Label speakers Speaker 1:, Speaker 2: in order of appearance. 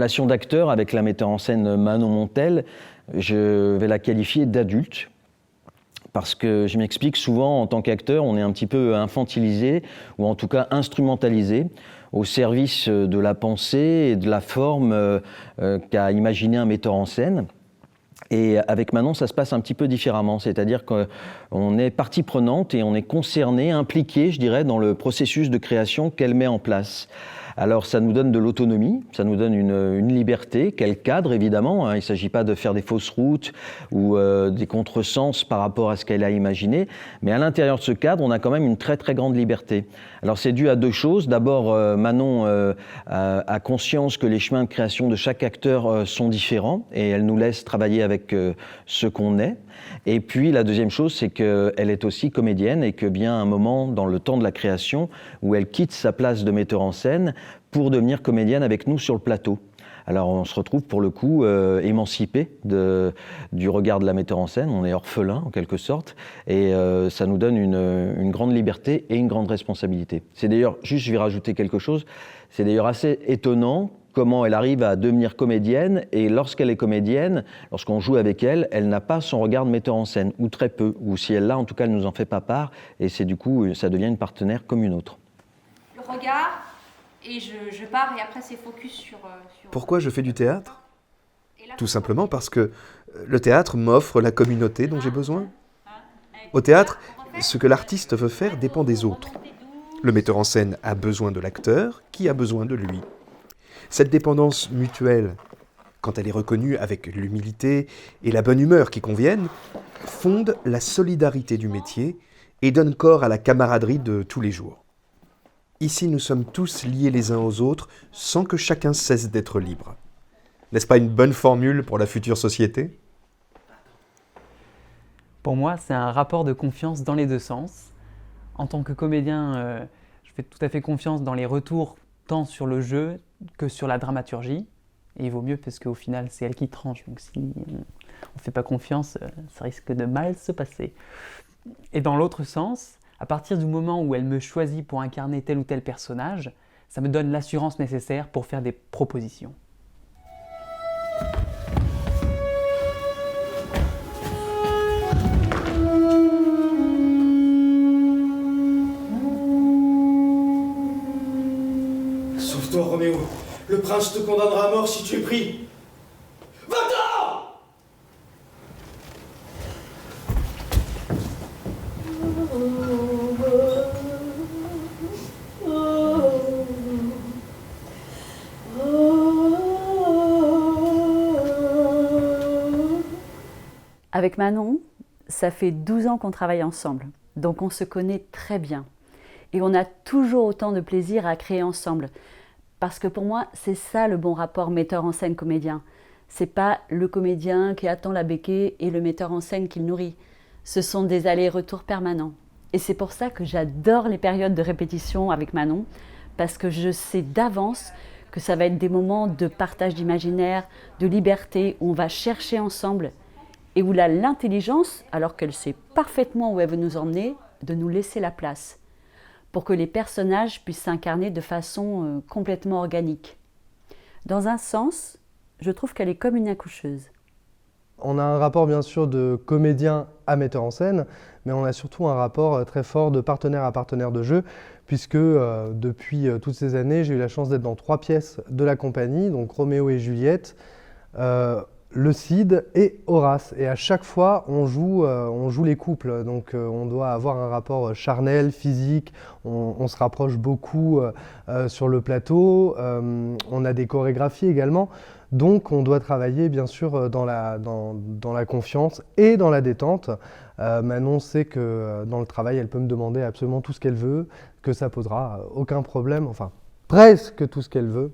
Speaker 1: relation d'acteur avec la metteur en scène Manon Montel, je vais la qualifier d'adulte. Parce que je m'explique, souvent en tant qu'acteur, on est un petit peu infantilisé ou en tout cas instrumentalisé au service de la pensée et de la forme qu'a imaginé un metteur en scène. Et avec Manon, ça se passe un petit peu différemment, c'est-à-dire qu'on est partie prenante et on est concerné, impliqué, je dirais, dans le processus de création qu'elle met en place. Alors ça nous donne de l'autonomie, ça nous donne une liberté, quel cadre évidemment, hein. Il ne s'agit pas de faire des fausses routes ou des contresens par rapport à ce qu'elle a imaginé, mais à l'intérieur de ce cadre, on a quand même une très très grande liberté. Alors c'est dû à deux choses. D'abord, Manon a conscience que les chemins de création de chaque acteur sont différents et elle nous laisse travailler avec ce qu'on est. Et puis la deuxième chose, c'est qu'elle est aussi comédienne et que bien un moment dans le temps de la création où elle quitte sa place de metteur en scène pour devenir comédienne avec nous sur le plateau. Alors on se retrouve pour le coup émancipé du regard de la metteur en scène, on est orphelin en quelque sorte, et ça nous donne une grande liberté et une grande responsabilité. C'est d'ailleurs, juste je vais rajouter quelque chose, c'est d'ailleurs assez étonnant comment elle arrive à devenir comédienne, et lorsqu'elle est comédienne, lorsqu'on joue avec elle, elle n'a pas son regard de metteur en scène, ou très peu, ou si elle l'a, en tout cas elle ne nous en fait pas part, et c'est du coup, ça devient une partenaire comme une autre.
Speaker 2: Le regard, et je pars, et après c'est focus sur...
Speaker 3: Pourquoi je fais du théâtre ? Tout simplement parce que le théâtre m'offre la communauté dont j'ai besoin. Au théâtre, ce que l'artiste veut faire dépend des autres. Le metteur en scène a besoin de l'acteur, qui a besoin de lui. Cette dépendance mutuelle, quand elle est reconnue avec l'humilité et la bonne humeur qui conviennent, fonde la solidarité du métier et donne corps à la camaraderie de tous les jours. Ici, nous sommes tous liés les uns aux autres sans que chacun cesse d'être libre. N'est-ce pas une bonne formule pour la future société ?
Speaker 4: Pour moi, c'est un rapport de confiance dans les deux sens. En tant que comédien, je fais tout à fait confiance dans les retours tant sur le jeu que sur la dramaturgie. Et il vaut mieux parce qu'au final, c'est elle qui tranche. Donc si on ne fait pas confiance, ça risque de mal se passer. Et dans l'autre sens, à partir du moment où elle me choisit pour incarner tel ou tel personnage, ça me donne l'assurance nécessaire pour faire des propositions.
Speaker 5: Sauve-toi, Roméo. Le prince te condamnera à mort si tu es pris. Va-t'en!
Speaker 6: Avec Manon, ça fait 12 ans qu'on travaille ensemble, donc on se connaît très bien. Et on a toujours autant de plaisir à créer ensemble. Parce que pour moi, c'est ça le bon rapport metteur en scène-comédien. C'est pas le comédien qui attend la béquille et le metteur en scène qui le nourrit. Ce sont des allers-retours permanents. Et c'est pour ça que j'adore les périodes de répétition avec Manon, parce que je sais d'avance que ça va être des moments de partage d'imaginaire, de liberté, où on va chercher ensemble et où l'intelligence, alors qu'elle sait parfaitement où elle veut nous emmener, de nous laisser la place pour que les personnages puissent s'incarner de façon complètement organique. Dans un sens, je trouve qu'elle est comme une accoucheuse.
Speaker 7: On a un rapport bien sûr de comédien à metteur en scène, mais on a surtout un rapport très fort de partenaire à partenaire de jeu, puisque depuis toutes ces années, j'ai eu la chance d'être dans 3 pièces de la compagnie, donc Roméo et Juliette, le Cid et Horace. Et à chaque fois, on joue les couples. Donc on doit avoir un rapport charnel, physique, on se rapproche beaucoup sur le plateau, on a des chorégraphies également. Donc on doit travailler bien sûr dans la confiance et dans la détente. Manon sait que dans le travail, elle peut me demander absolument tout ce qu'elle veut, que ça posera aucun problème, enfin presque tout ce qu'elle veut.